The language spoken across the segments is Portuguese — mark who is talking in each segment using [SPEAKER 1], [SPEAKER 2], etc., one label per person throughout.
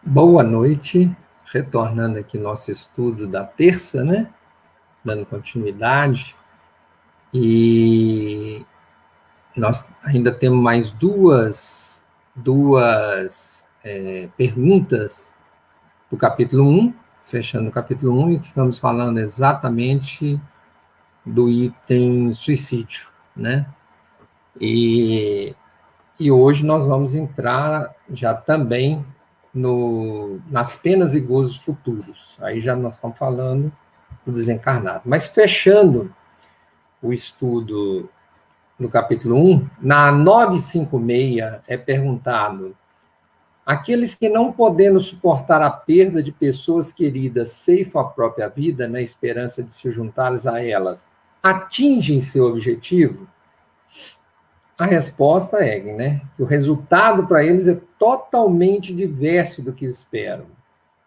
[SPEAKER 1] Boa noite, retornando aqui nosso estudo da terça, né? Dando continuidade. E nós ainda temos mais duas perguntas do capítulo 1, fechando o capítulo 1, e estamos falando exatamente do item suicídio, né? E hoje nós vamos entrar já também nas penas e gozos futuros. Aí já nós estamos falando do desencarnado. Mas fechando o estudo no capítulo 1, na 956 é perguntado: aqueles que não podendo suportar a perda de pessoas queridas ceifam a própria vida na esperança de se juntá-las a elas, atingem seu objetivo? A resposta é, né, que o resultado para eles é totalmente diverso do que esperam,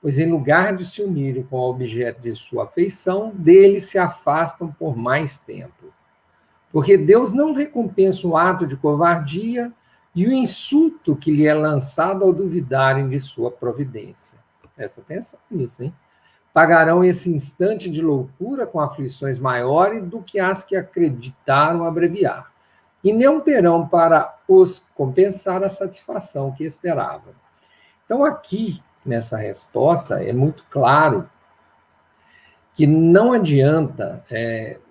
[SPEAKER 1] pois em lugar de se unirem com o objeto de sua afeição, dele se afastam por mais tempo. Porque Deus não recompensa o ato de covardia e o insulto que lhe é lançado ao duvidarem de sua providência. Presta atenção nisso, hein? Pagarão esse instante de loucura com aflições maiores do que as que acreditaram abreviar, e não terão para os compensar a satisfação que esperavam. Então, aqui, nessa resposta, é muito claro que não adianta,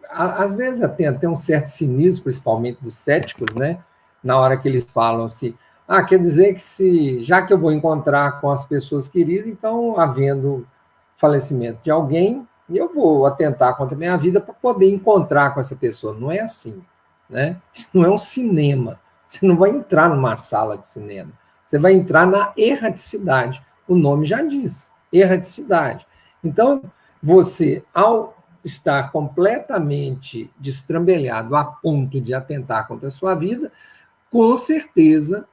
[SPEAKER 1] às vezes tem até um certo cinismo, principalmente dos céticos, né? Na hora que eles falam assim, quer dizer que já que eu vou encontrar com as pessoas queridas, então, havendo falecimento de alguém, eu vou atentar contra a minha vida para poder encontrar com essa pessoa. Não é assim, né? Isso não é um cinema. Você não vai entrar numa sala de cinema. Você vai entrar na erraticidade. O nome já diz, erraticidade. Então, você, ao estar completamente destrambelhado a ponto de atentar contra a sua vida, com certeza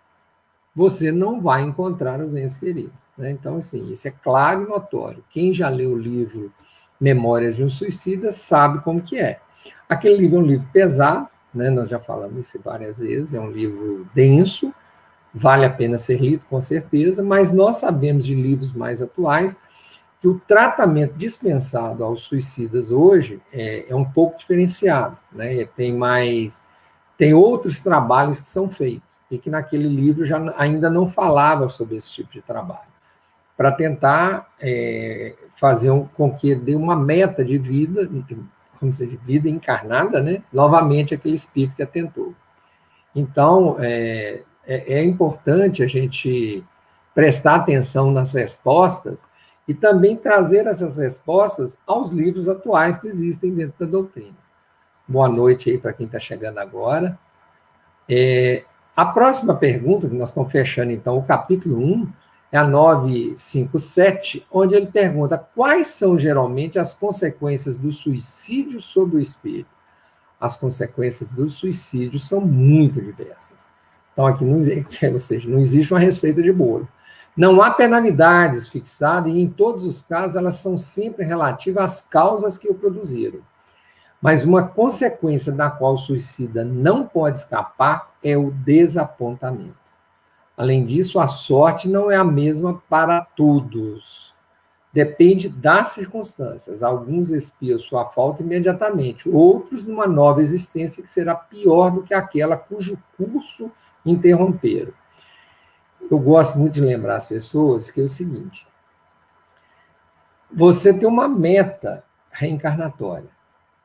[SPEAKER 1] você não vai encontrar os entes queridos. Né? Então, assim, isso é claro e notório. Quem já leu o livro Memórias de um Suicida sabe como que é. Aquele livro é um livro pesado, né? Nós já falamos isso várias vezes, é um livro denso, vale a pena ser lido, com certeza, mas nós sabemos de livros mais atuais que o tratamento dispensado aos suicidas hoje é um pouco diferenciado, né? Tem outros trabalhos que são feitos, e que naquele livro ainda não falava sobre esse tipo de trabalho, para tentar fazer com que dê uma meta de vida, vamos dizer, de vida encarnada, né? Novamente aquele espírito que atentou. Então, é importante a gente prestar atenção nas respostas e também trazer essas respostas aos livros atuais que existem dentro da doutrina. Boa noite aí para quem está chegando agora. A próxima pergunta, que nós estamos fechando, então, o capítulo 1, é a 957, onde ele pergunta quais são geralmente as consequências do suicídio sobre o espírito. As consequências do suicídio são muito diversas. Então, aqui não, ou seja, não existe uma receita de bolo. Não há penalidades fixadas e, em todos os casos, elas são sempre relativas às causas que o produziram. Mas uma consequência da qual o suicida não pode escapar é o desapontamento. Além disso, a sorte não é a mesma para todos. Depende das circunstâncias. Alguns espiam sua falta imediatamente, outros numa nova existência que será pior do que aquela cujo curso interromperam. Eu gosto muito de lembrar as pessoas que é o seguinte: você tem uma meta reencarnatória,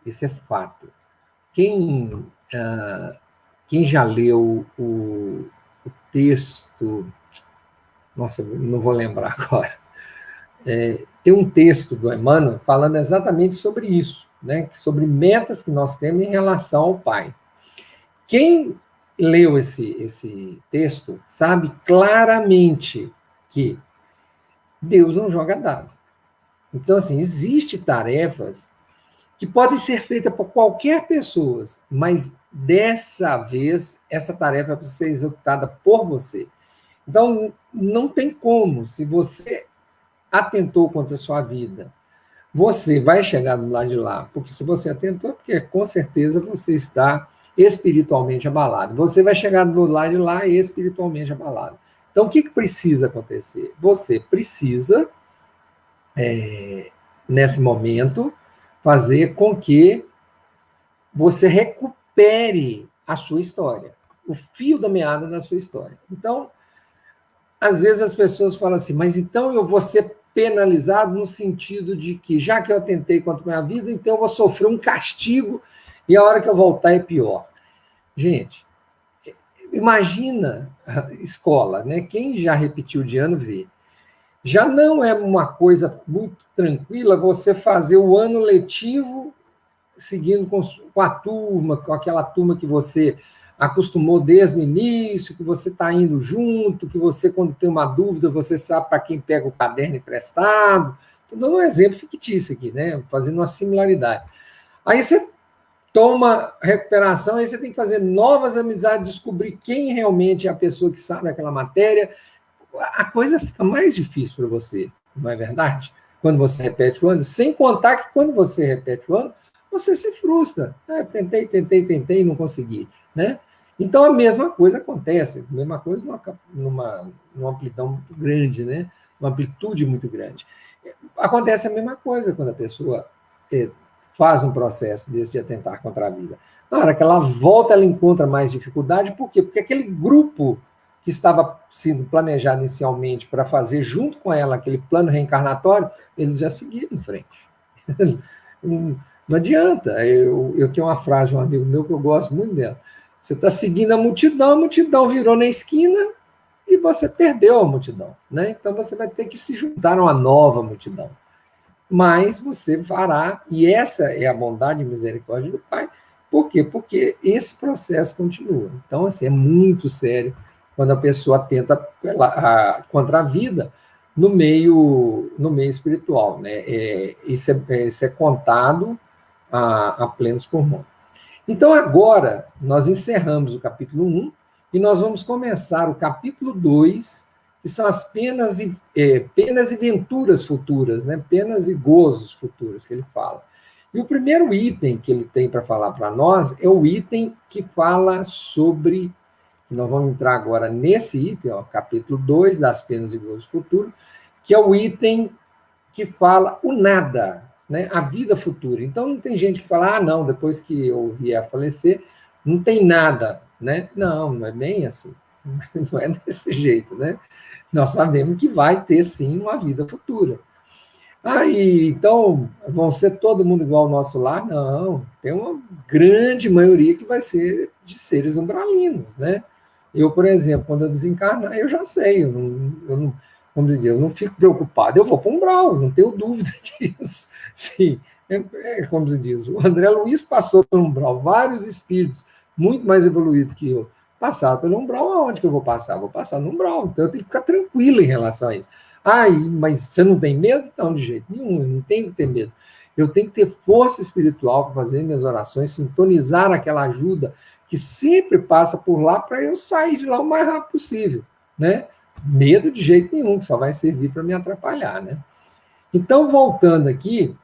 [SPEAKER 1] isso é fato. Quem já leu o texto, nossa, não vou lembrar agora, tem um texto do Emmanuel falando exatamente sobre isso, né? Sobre metas que nós temos em relação ao Pai. Quem leu esse texto sabe claramente que Deus não joga dado. Então, assim, existem tarefas que podem ser feitas por qualquer pessoa, mas dessa vez essa tarefa precisa ser executada por você. Então, não tem como, se você atentou contra a sua vida, você vai chegar do lado de lá, porque se você atentou, é porque com certeza você está espiritualmente abalado. Você vai chegar do lado de lá espiritualmente abalado. Então, o que precisa acontecer? Você precisa, nesse momento, fazer com que você recupere a sua história, o fio da meada da sua história. Então, às vezes as pessoas falam assim, mas então eu vou ser penalizado no sentido de que, já que eu atentei contra a minha vida, então eu vou sofrer um castigo e a hora que eu voltar é pior. Gente, imagina a escola, né? Quem já repetiu de ano vê. Já não é uma coisa muito tranquila você fazer o ano letivo seguindo com a turma, com aquela turma que você acostumou desde o início, que você está indo junto, que você, quando tem uma dúvida, você sabe para quem pega o caderno emprestado. Estou dando um exemplo fictício aqui, né? Fazendo uma similaridade. Aí você toma recuperação, aí você tem que fazer novas amizades, descobrir quem realmente é a pessoa que sabe aquela matéria. A coisa fica mais difícil para você, não é verdade? Quando você repete o ano, sem contar que quando você repete o ano, você se frustra. Tentei, não consegui. Né? Então, a mesma coisa acontece, a mesma coisa numa amplidão muito grande, né? Uma amplitude muito grande. Acontece a mesma coisa quando a pessoa faz um processo desse de atentar contra a vida. Na hora que ela volta, ela encontra mais dificuldade, por quê? Porque aquele grupo que estava sendo planejado inicialmente para fazer junto com ela aquele plano reencarnatório, eles já seguiram em frente. Não adianta. Eu tenho uma frase de um amigo meu que eu gosto muito dela. Você está seguindo a multidão virou na esquina e você perdeu a multidão. Né? Então você vai ter que se juntar a uma nova multidão. Mas você fará, e essa é a bondade e misericórdia do Pai. Por quê? Porque esse processo continua. Então, assim, é muito sério quando a pessoa tenta contra a vida no meio espiritual. Né? Isso é contado a plenos pulmões. Então, agora, nós encerramos o capítulo 1 e nós vamos começar o capítulo 2, que são as penas e venturas futuras, né? Penas e gozos futuros, que ele fala. E o primeiro item que ele tem para falar para nós é o item que fala sobre. Nós vamos entrar agora nesse item, ó, capítulo 2 das penas e gozos futuros, que é o item que fala o nada, né? A vida futura. Então, não tem gente que fala, não, depois que eu vier a falecer, não tem nada, né? Não é bem assim. Não é desse jeito, né? Nós sabemos que vai ter, sim, uma vida futura. Então, vão ser todo mundo igual ao nosso lar? Não, tem uma grande maioria que vai ser de seres umbralinos, né? Eu, por exemplo, quando eu desencarnar, eu já sei, vamos dizer, eu não fico preocupado, eu vou para o umbral, não tenho dúvida disso. Sim, como se diz, o André Luiz passou pelo umbral, vários espíritos, muito mais evoluídos que eu, passaram pelo umbral, aonde que eu vou passar? Vou passar no umbral, então eu tenho que ficar tranquilo em relação a isso. Mas você não tem medo? Não, de jeito nenhum, eu não tenho que ter medo. Eu tenho que ter força espiritual para fazer minhas orações, sintonizar aquela ajuda que sempre passa por lá para eu sair de lá o mais rápido possível, né? Medo de jeito nenhum, que só vai servir para me atrapalhar, né? Então, voltando aqui,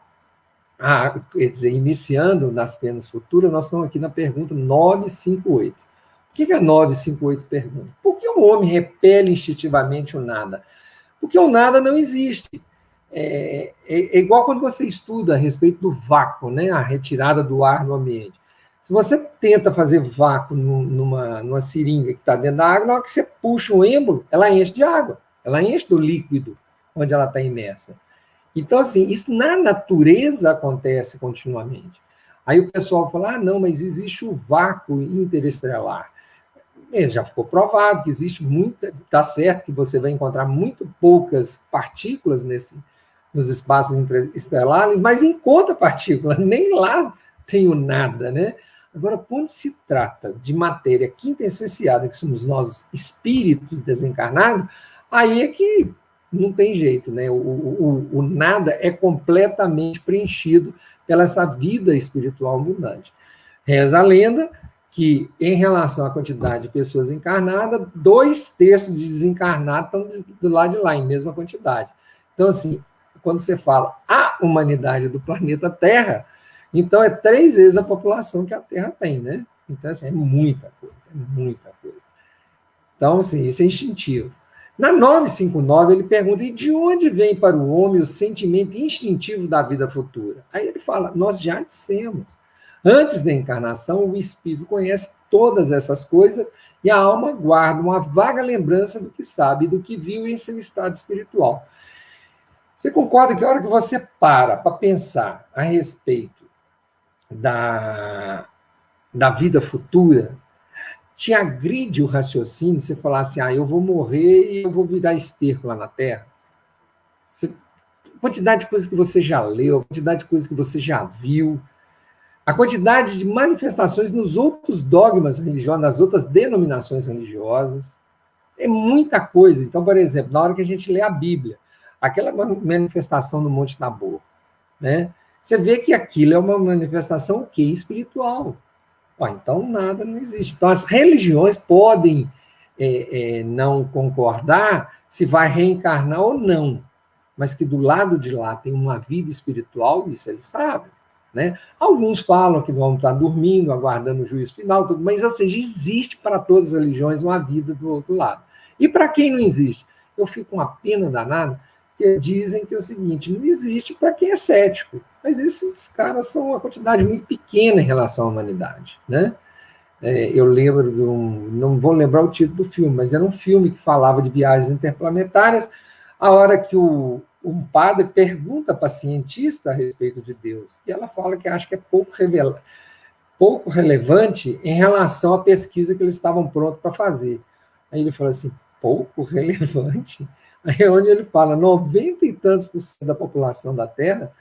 [SPEAKER 1] quer dizer, iniciando nas penas futuras, nós estamos aqui na pergunta 958. O que a 958 pergunta? Por que o homem repele instintivamente o nada? Porque o nada não existe. É igual quando você estuda a respeito do vácuo, né? A retirada do ar no ambiente. Se você tenta fazer vácuo numa seringa que está dentro da água, na hora que você puxa o êmbolo, ela enche de água, ela enche do líquido onde ela está imersa. Então, assim, isso na natureza acontece continuamente. Aí o pessoal fala, não, mas existe o vácuo interestelar. Já ficou provado que existe está certo que você vai encontrar muito poucas partículas nos espaços interestelares, mas encontra partículas, nem lá tem o nada, né? Agora, quando se trata de matéria quintessenciada, que somos nós, espíritos desencarnados, aí é que não tem jeito, né? O nada é completamente preenchido pela essa vida espiritual abundante. Reza a lenda que, em relação à quantidade de pessoas encarnadas, 2/3 de desencarnados estão do lado de lá, em mesma quantidade. Então, assim, quando você fala a humanidade do planeta Terra, então é 3 vezes a população que a Terra tem, né? Então, assim, é muita coisa, é muita coisa. Então, assim, isso é instintivo. Na 959, ele pergunta, e de onde vem para o homem o sentimento instintivo da vida futura? Aí ele fala, nós já dissemos. Antes da encarnação, o espírito conhece todas essas coisas e a alma guarda uma vaga lembrança do que sabe e do que viu em seu estado espiritual. Você concorda que a hora que você para pensar a respeito da vida futura, te agride o raciocínio, você falar assim, eu vou morrer e eu vou virar esterco lá na Terra? A quantidade de coisas que você já leu, a quantidade de coisas que você já viu, a quantidade de manifestações nos outros dogmas religiosos, nas outras denominações religiosas, é muita coisa. Então, por exemplo, na hora que a gente lê a Bíblia, aquela manifestação no Monte Tabor, né? Você vê que aquilo é uma manifestação o quê? Espiritual. Então, nada não existe. Então, as religiões podem não concordar se vai reencarnar ou não, mas que do lado de lá tem uma vida espiritual, isso eles sabem. Né? Alguns falam que vão estar dormindo, aguardando o juízo final, tudo, mas, ou seja, existe para todas as religiões uma vida do outro lado. E para quem não existe? Eu fico com uma pena danada, que dizem que é o seguinte, não existe para quem é cético, mas esses caras são uma quantidade muito pequena em relação à humanidade. Né? Eu lembro de não vou lembrar o título do filme, mas era um filme que falava de viagens interplanetárias, a hora que um padre pergunta para a cientista a respeito de Deus, e ela fala que acha que é pouco relevante em relação à pesquisa que eles estavam prontos para fazer. Aí ele fala assim, pouco relevante? Aí é onde ele fala, 90 e tantos por cento da população da Terra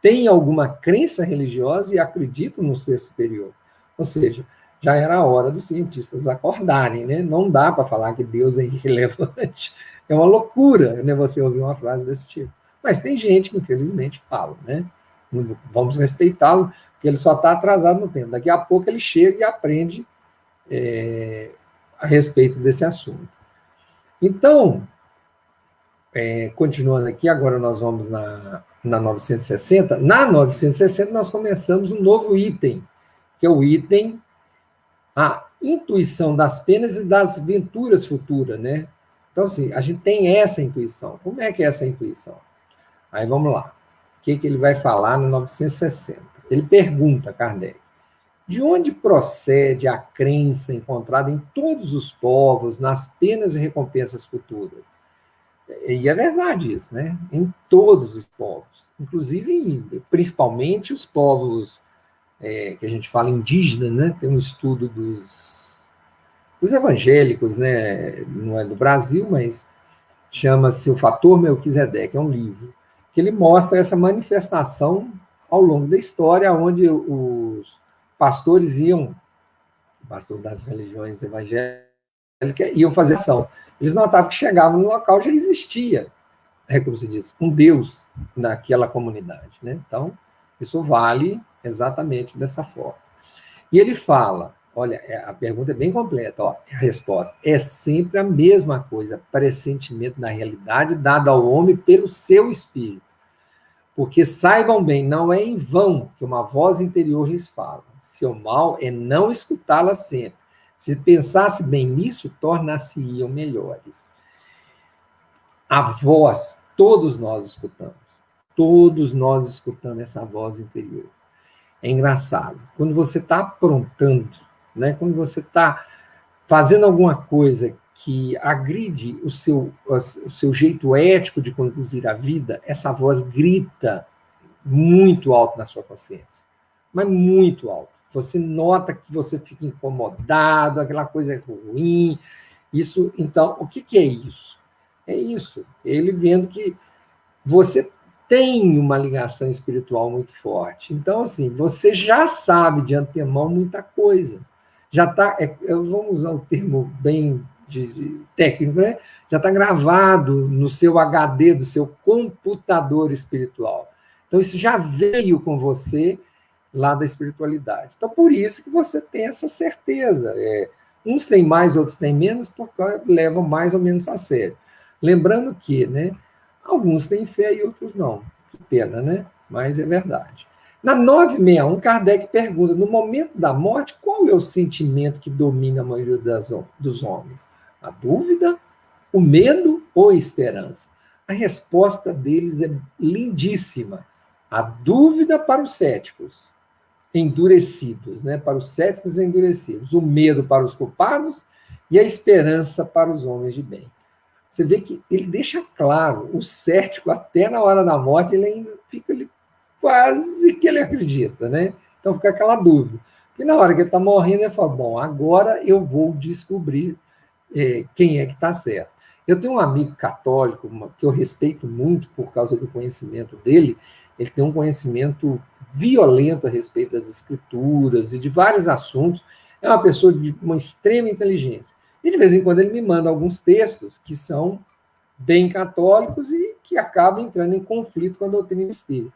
[SPEAKER 1] tem alguma crença religiosa e acredita no ser superior. Ou seja, já era a hora dos cientistas acordarem, né? Não dá para falar que Deus é irrelevante. É uma loucura, né, você ouvir uma frase desse tipo. Mas tem gente que, infelizmente, fala, né? Vamos respeitá-lo, porque ele só está atrasado no tempo. Daqui a pouco ele chega e aprende a respeito desse assunto. Então, continuando aqui, agora nós vamos na 960. Na 960, nós começamos um novo item, que é o item a intuição das penas e das venturas futuras, né? Então, assim, a gente tem essa intuição. Como é que é essa intuição? Aí vamos lá. O que ele vai falar no 960? Ele pergunta, Kardec, de onde procede a crença encontrada em todos os povos nas penas e recompensas futuras? E é verdade isso, né? Em todos os povos, inclusive, principalmente os povos que a gente fala indígena, né? Tem um estudo dos evangélicos, né? Não é do Brasil, mas chama-se O Fator Melquisedeque, é um livro que ele mostra essa manifestação ao longo da história, onde os pastores pastor das religiões evangélicas, iam fazer ação. Eles notavam que chegavam no local, já existia, como se diz, um Deus naquela comunidade. Né? Então, isso vale exatamente dessa forma. E ele fala, olha, a pergunta é bem completa, a resposta é sempre a mesma coisa, pressentimento da realidade dado ao homem pelo seu espírito. Porque saibam bem, não é em vão que uma voz interior lhes fala. Seu mal é não escutá-la sempre. Se pensasse bem nisso, tornar-se-iam melhores. A voz, todos nós escutamos. Todos nós escutamos essa voz interior. É engraçado. Quando você está aprontando, né? Quando você está fazendo alguma coisa que agride o seu jeito ético de conduzir a vida, essa voz grita muito alto na sua consciência. Mas muito alto. Você nota que você fica incomodado, aquela coisa é ruim. Isso, então, o que é isso? É isso. Ele vendo que você tem uma ligação espiritual muito forte. Então, assim, você já sabe de antemão muita coisa. Já está, vamos usar o termo bem de técnico, né? Já está gravado no seu HD, do seu computador espiritual. Então, isso já veio com você lá da espiritualidade. Então, por isso que você tem essa certeza. Uns têm mais, outros têm menos, porque levam mais ou menos a sério. Lembrando que, né, alguns têm fé e outros não. Que pena, né? Mas é verdade. Na 961, Kardec pergunta, no momento da morte, qual é o sentimento que domina a maioria dos homens? A dúvida o medo ou a esperança? A resposta deles é lindíssima. A dúvida para os céticos endurecidos, né? Para os céticos endurecidos. O medo para os culpados e a esperança para os homens de bem. Você vê que ele deixa claro, o cético, até na hora da morte, ele ainda fica ali, quase que ele acredita, né? Então fica aquela dúvida. E na hora que ele está morrendo, ele fala, bom, agora eu vou descobrir quem é que está certo. Eu tenho um amigo católico que eu respeito muito por causa do conhecimento dele. Ele tem um conhecimento violento a respeito das escrituras e de vários assuntos. É uma pessoa de uma extrema inteligência. E de vez em quando ele me manda alguns textos que são bem católicos e que acabam entrando em conflito com a doutrina espírita.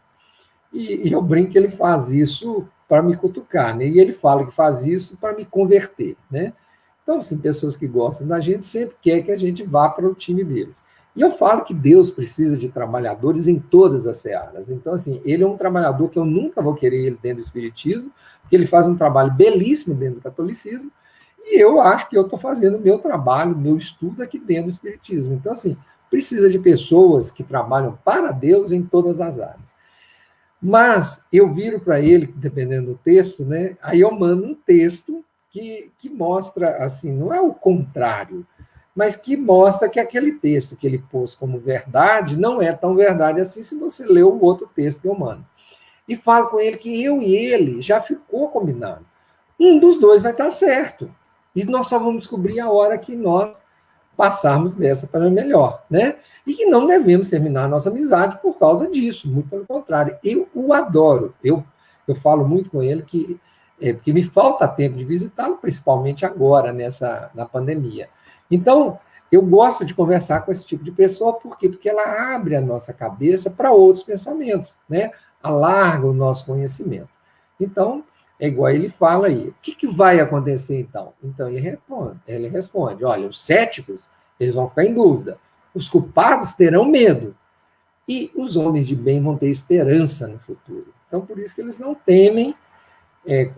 [SPEAKER 1] E eu brinco que ele faz isso para me cutucar, né? E ele fala que faz isso para me converter, né? Então, assim, pessoas que gostam da gente sempre querem que a gente vá para o time deles. E eu falo que Deus precisa de trabalhadores em todas as searas. Então, assim, ele é um trabalhador que eu nunca vou querer ele dentro do espiritismo, porque ele faz um trabalho belíssimo dentro do catolicismo, e eu acho que eu estou fazendo o meu trabalho, o meu estudo aqui dentro do espiritismo. Então, assim, precisa de pessoas que trabalham para Deus em todas as áreas. Mas eu viro para ele, dependendo do texto, né? Aí eu mando um texto que mostra, assim, não é o contrário, mas que mostra que aquele texto que ele pôs como verdade não é tão verdade assim se você ler o outro texto que eu mando. E falo com ele que eu e ele já ficou combinado. Um dos dois vai estar certo. E nós só vamos descobrir a hora que nós passarmos dessa para melhor, né? E que não devemos terminar a nossa amizade por causa disso, muito pelo contrário. Eu o adoro. Eu falo muito com ele que me falta tempo de visitá-lo, principalmente agora, na pandemia. Então, eu gosto de conversar com esse tipo de pessoa, por quê? Porque ela abre a nossa cabeça para outros pensamentos, né? Alarga o nosso conhecimento. Então, é igual ele fala aí. O que vai acontecer, então? Então, ele responde, olha, os céticos, eles vão ficar em dúvida. Os culpados terão medo. E os homens de bem vão ter esperança no futuro. Então, por isso que eles não temem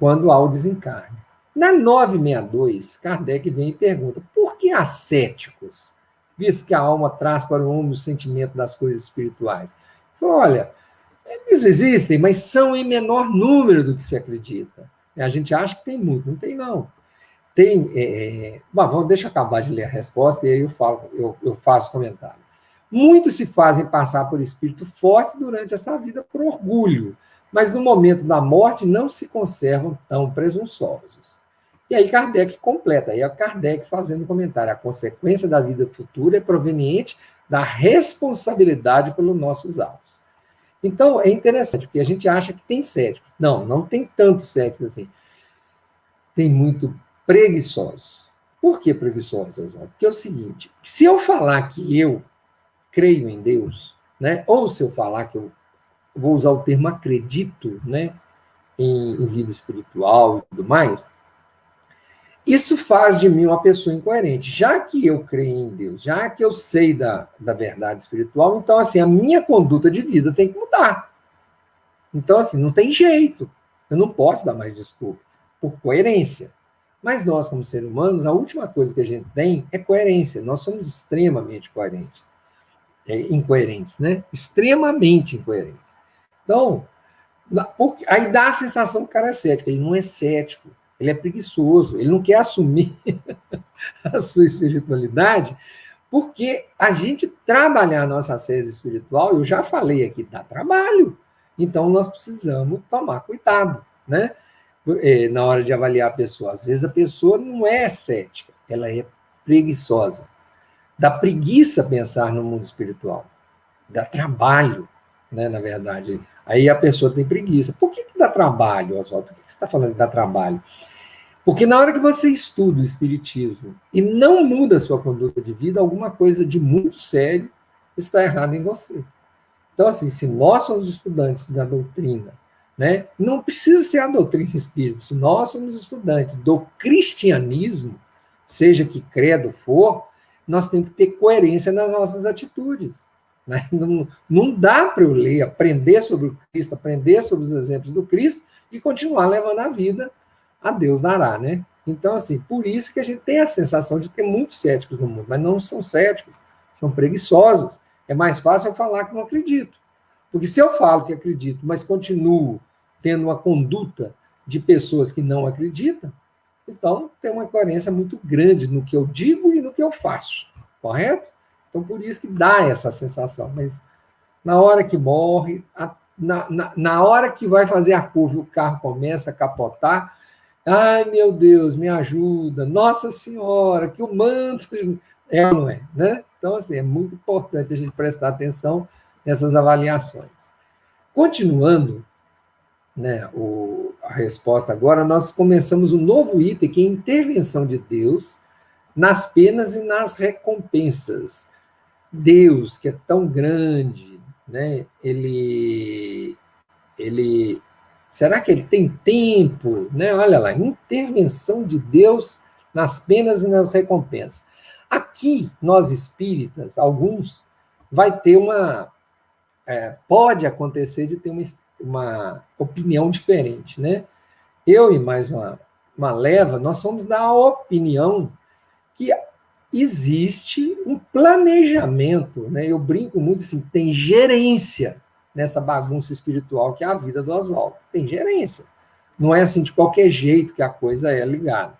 [SPEAKER 1] quando há o desencarne. Na 962, Kardec vem e pergunta, por que há céticos, visto que a alma traz para o homem o sentimento das coisas espirituais? Ele falou, olha, eles existem, mas são em menor número do que se acredita. A gente acha que tem muito, não tem não. Bom, deixa eu acabar de ler a resposta e aí eu faço comentário. Muitos se fazem passar por espírito forte durante essa vida por orgulho, mas no momento da morte não se conservam tão presunçosos. E aí Kardec completa, aí é Kardec fazendo comentário, a consequência da vida futura é proveniente da responsabilidade pelos nossos atos. Então, é interessante, porque a gente acha que tem céticos. Não tem tantos céticos assim. Tem muito preguiçosos. Por que preguiçosos? Porque é o seguinte, se eu falar que eu creio em Deus, né, ou se eu falar que eu vou usar o termo acredito, né, em vida espiritual e tudo mais, isso faz de mim uma pessoa incoerente. Já que eu creio em Deus, já que eu sei da verdade espiritual, então, assim, a minha conduta de vida tem que mudar. Então, assim, não tem jeito. Eu não posso dar mais desculpa, por coerência. Mas nós, como seres humanos, a última coisa que a gente tem é coerência. Nós somos extremamente coerentes. Incoerentes, né? Extremamente incoerentes. Então, aí dá a sensação que o cara é cético. Ele não é cético. Ele é preguiçoso. Ele não quer assumir a sua espiritualidade, porque a gente trabalhar a nossa ascese espiritual, eu já falei aqui, dá trabalho. Então, nós precisamos tomar cuidado, né? Na hora de avaliar a pessoa. Às vezes, a pessoa não é cética, ela é preguiçosa. Dá preguiça pensar no mundo espiritual. Dá trabalho, né, na verdade. Aí a pessoa tem preguiça. Por que dá trabalho, Oswaldo? Por que você está falando que dá trabalho? Porque na hora que você estuda o espiritismo e não muda a sua conduta de vida, alguma coisa de muito sério está errada em você. Então, assim, se nós somos estudantes da doutrina, né, não precisa ser a doutrina espírita, se nós somos estudantes do cristianismo, seja que credo for, nós temos que ter coerência nas nossas atitudes. Né? Não dá para eu ler, aprender sobre o Cristo, aprender sobre os exemplos do Cristo e continuar levando a vida a Deus dará, né? Então, assim, por isso que a gente tem a sensação de ter muitos céticos no mundo, mas não são céticos, são preguiçosos. É mais fácil eu falar que não acredito. Porque se eu falo que acredito, mas continuo tendo uma conduta de pessoas que não acreditam, então tem uma incoerência muito grande no que eu digo e no que eu faço, correto? Então, por isso que dá essa sensação. Mas na hora que morre, na hora que vai fazer a curva, o carro começa a capotar. Ai, meu Deus, me ajuda. Nossa Senhora, que o manto é ou não é, né? Então, assim, é muito importante a gente prestar atenção nessas avaliações. Continuando, né, a resposta agora, nós começamos um novo item, que é a intervenção de Deus nas penas e nas recompensas. Deus, que é tão grande, né, ele será que ele tem tempo, né? Olha lá, intervenção de Deus nas penas e nas recompensas. Aqui, nós espíritas, alguns, vai ter pode acontecer de ter uma opinião diferente, né? Eu e mais uma leva, nós somos da opinião que existe um planejamento, né? Eu brinco muito assim, tem gerência nessa bagunça espiritual que é a vida do Oswaldo. Tem gerência. Não é assim de qualquer jeito que a coisa é ligada.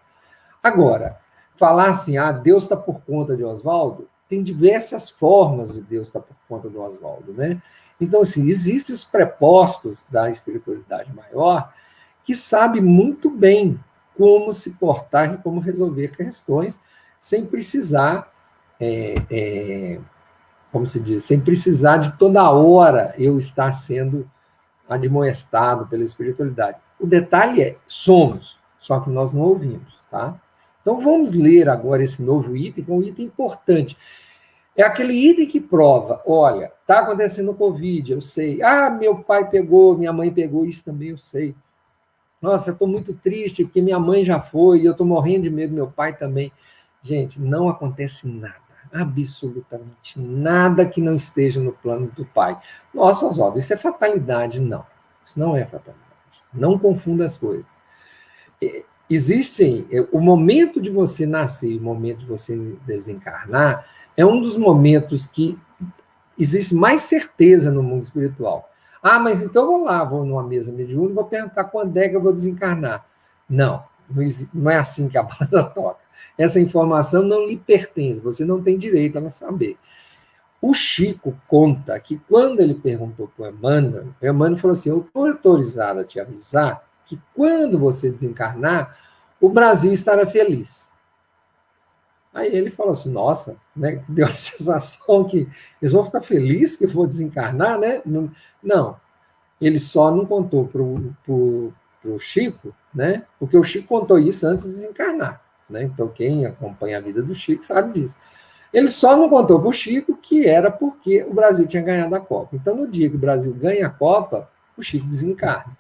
[SPEAKER 1] Agora, falar assim, Deus está por conta de Oswaldo, tem diversas formas de Deus estar por conta do Oswaldo, né? Então, assim, existem os prepostos da espiritualidade maior que sabe muito bem como se portar e como resolver questões sem precisar, como se diz, sem precisar de toda hora eu estar sendo admoestado pela espiritualidade. O detalhe é, somos, só que nós não ouvimos, tá? Então vamos ler agora esse novo item, que é um item importante. É aquele item que prova, olha, está acontecendo o Covid, eu sei. Meu pai pegou, minha mãe pegou, isso também eu sei. Nossa, eu estou muito triste, porque minha mãe já foi, e eu estou morrendo de medo, meu pai também. Gente, não acontece nada, absolutamente nada que não esteja no plano do pai. Nossa, Oswaldo, isso é fatalidade? Não, isso não é fatalidade. Não confunda as coisas. Existem, o momento de você nascer e o momento de você desencarnar é um dos momentos que existe mais certeza no mundo espiritual. Mas então eu vou lá, vou numa mesa mediúnica, vou perguntar quando é que eu vou desencarnar. Não, não é assim que a banda toca. Essa informação não lhe pertence, você não tem direito a saber. O Chico conta que quando ele perguntou para o Emmanuel falou assim, eu estou autorizado a te avisar que quando você desencarnar, o Brasil estará feliz. Aí ele falou assim, nossa, né, deu a sensação que eles vão ficar felizes que eu vou desencarnar, né? Não, ele só não contou para o Chico, né? Porque o Chico contou isso antes de desencarnar, né? Então quem acompanha a vida do Chico sabe disso. Ele só não contou para o Chico que era porque o Brasil tinha ganhado a Copa. Então, no dia que o Brasil ganha a Copa, o Chico desencarna.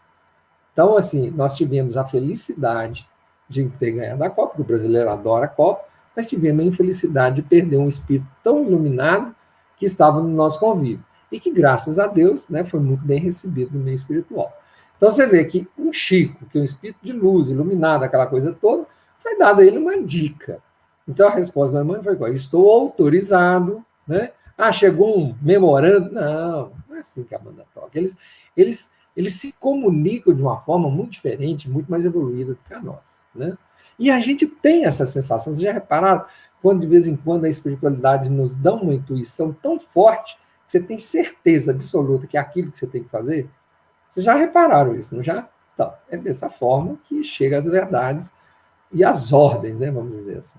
[SPEAKER 1] Então, assim, nós tivemos a felicidade de ter ganhado a Copa, porque o brasileiro adora a Copa, mas tivemos a infelicidade de perder um espírito tão iluminado que estava no nosso convívio. E que, graças a Deus, né, foi muito bem recebido no meio espiritual. Então, você vê que um Chico, que é um espírito de luz, iluminado, aquela coisa toda, foi dada a ele uma dica. Então, a resposta da mãe foi igual, estou autorizado, né? Chegou um memorando. Não é assim que a banda toca. Eles se comunicam de uma forma muito diferente, muito mais evoluída do que a nossa, né? E a gente tem essa sensação. Vocês já repararam quando, de vez em quando, a espiritualidade nos dá uma intuição tão forte que você tem certeza absoluta que é aquilo que você tem que fazer? Vocês já repararam isso, não já? Então, é dessa forma que chega às verdades e às ordens, né? Vamos dizer assim.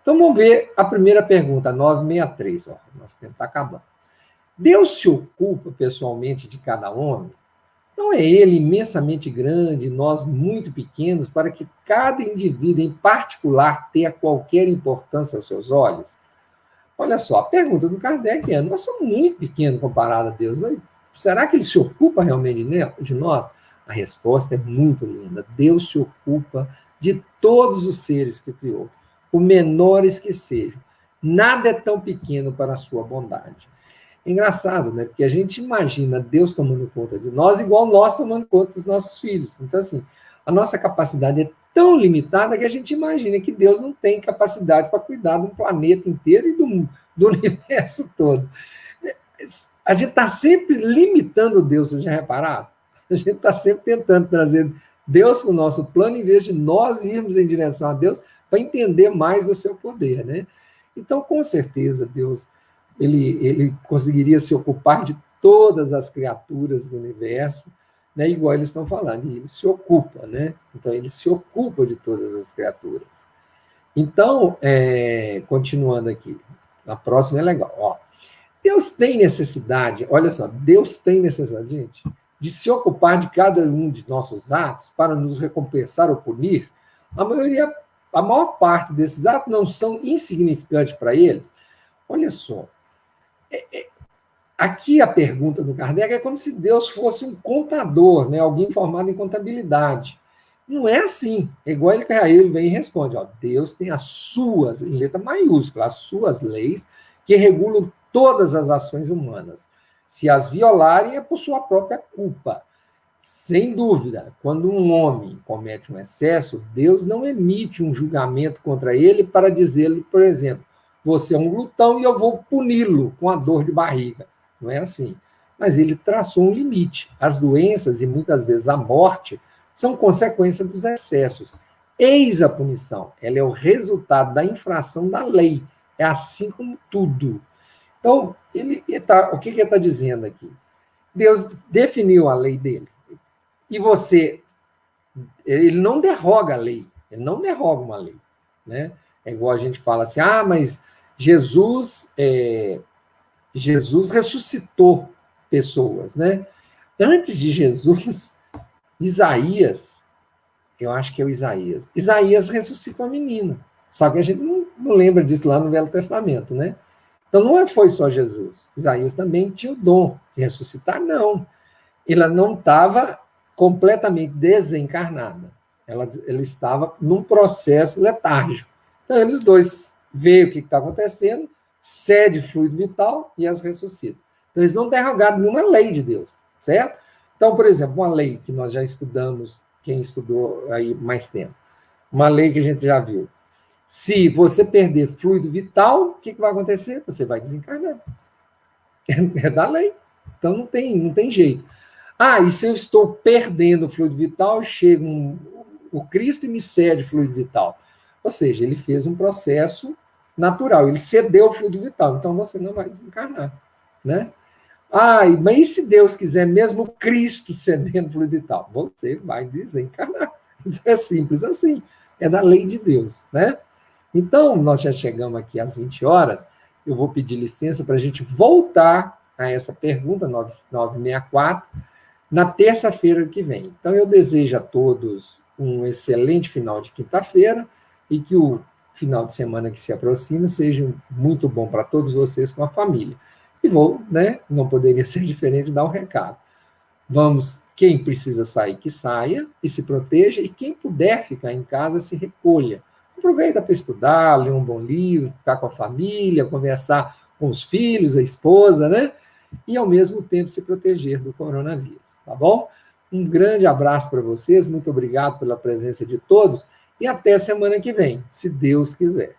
[SPEAKER 1] Então, vamos ver a primeira pergunta, 963. Nosso tempo está acabando. Deus se ocupa pessoalmente de cada homem? Não é ele imensamente grande, nós muito pequenos, para que cada indivíduo em particular tenha qualquer importância aos seus olhos? Olha só, a pergunta do Kardec é, nós somos muito pequenos comparado a Deus, mas será que ele se ocupa realmente de nós? A resposta é muito linda. Deus se ocupa de todos os seres que criou, por menores que sejam. Nada é tão pequeno para a sua bondade. Engraçado, né? Porque a gente imagina Deus tomando conta de nós igual nós tomando conta dos nossos filhos. Então, assim, a nossa capacidade é tão limitada que a gente imagina que Deus não tem capacidade para cuidar do planeta inteiro e do universo todo. A gente está sempre limitando Deus, vocês já repararam? A gente está sempre tentando trazer Deus para o nosso plano, em vez de nós irmos em direção a Deus para entender mais do seu poder, né? Então, com certeza, Deus, ele conseguiria se ocupar de todas as criaturas do universo, né? Igual eles estão falando, e ele se ocupa, né? Então, ele se ocupa de todas as criaturas. Então, continuando aqui, a próxima é legal, ó. Deus tem necessidade, olha só, Deus tem necessidade, gente, de se ocupar de cada um de nossos atos para nos recompensar ou punir. A maior parte desses atos não são insignificantes para eles. Olha só, aqui a pergunta do Kardec é como se Deus fosse um contador, né? Alguém formado em contabilidade. Não é assim. É igual ele vem e responde, ó, Deus tem as suas, em letra maiúscula, as suas leis que regulam todas as ações humanas. Se as violarem, é por sua própria culpa. Sem dúvida, quando um homem comete um excesso, Deus não emite um julgamento contra ele para dizer-lhe, por exemplo, você é um glutão e eu vou puni-lo com a dor de barriga. Não é assim. Mas ele traçou um limite. As doenças e muitas vezes a morte são consequência dos excessos. Eis a punição. Ela é o resultado da infração da lei. É assim como tudo. Então, o que ele está dizendo aqui? Deus definiu a lei dele. E ele não derroga a lei. Ele não derroga uma lei. Né? É igual a gente fala assim, mas Jesus ressuscitou pessoas. Né? Antes de Jesus, Isaías, eu acho que é o Isaías ressuscita uma menina. Só que a gente não lembra disso lá no Velho Testamento, né? Então, não foi só Jesus. Isaías também tinha o dom de ressuscitar, não. Ela não estava completamente desencarnada. Ela estava num processo letárgico. Então, eles dois veem o que está acontecendo, cede fluido vital e as ressuscita. Então, eles não derrogaram nenhuma lei de Deus, certo? Então, por exemplo, uma lei que nós já estudamos, quem estudou aí mais tempo, uma lei que a gente já viu. Se você perder fluido vital, o que vai acontecer? Você vai desencarnar. É da lei. Então não tem jeito. E se eu estou perdendo fluido vital, chega o Cristo e me cede fluido vital. Ou seja, ele fez um processo natural, ele cedeu o fluido vital, então você não vai desencarnar. Né? Mas e se Deus quiser mesmo Cristo cedendo fluido vital? Você vai desencarnar. É simples assim. É da lei de Deus. Né? Então, nós já chegamos aqui às 20 horas, eu vou pedir licença para a gente voltar a essa pergunta, 964, na terça-feira que vem. Então, eu desejo a todos um excelente final de quinta-feira e que o final de semana que se aproxima seja muito bom para todos vocês com a família. E não poderia ser diferente, dar um recado. Quem precisa sair, que saia e se proteja, e quem puder ficar em casa, se recolha. Aproveita para estudar, ler um bom livro, ficar com a família, conversar com os filhos, a esposa, né? E, ao mesmo tempo, se proteger do coronavírus, tá bom? Um grande abraço para vocês, muito obrigado pela presença de todos e até semana que vem, se Deus quiser.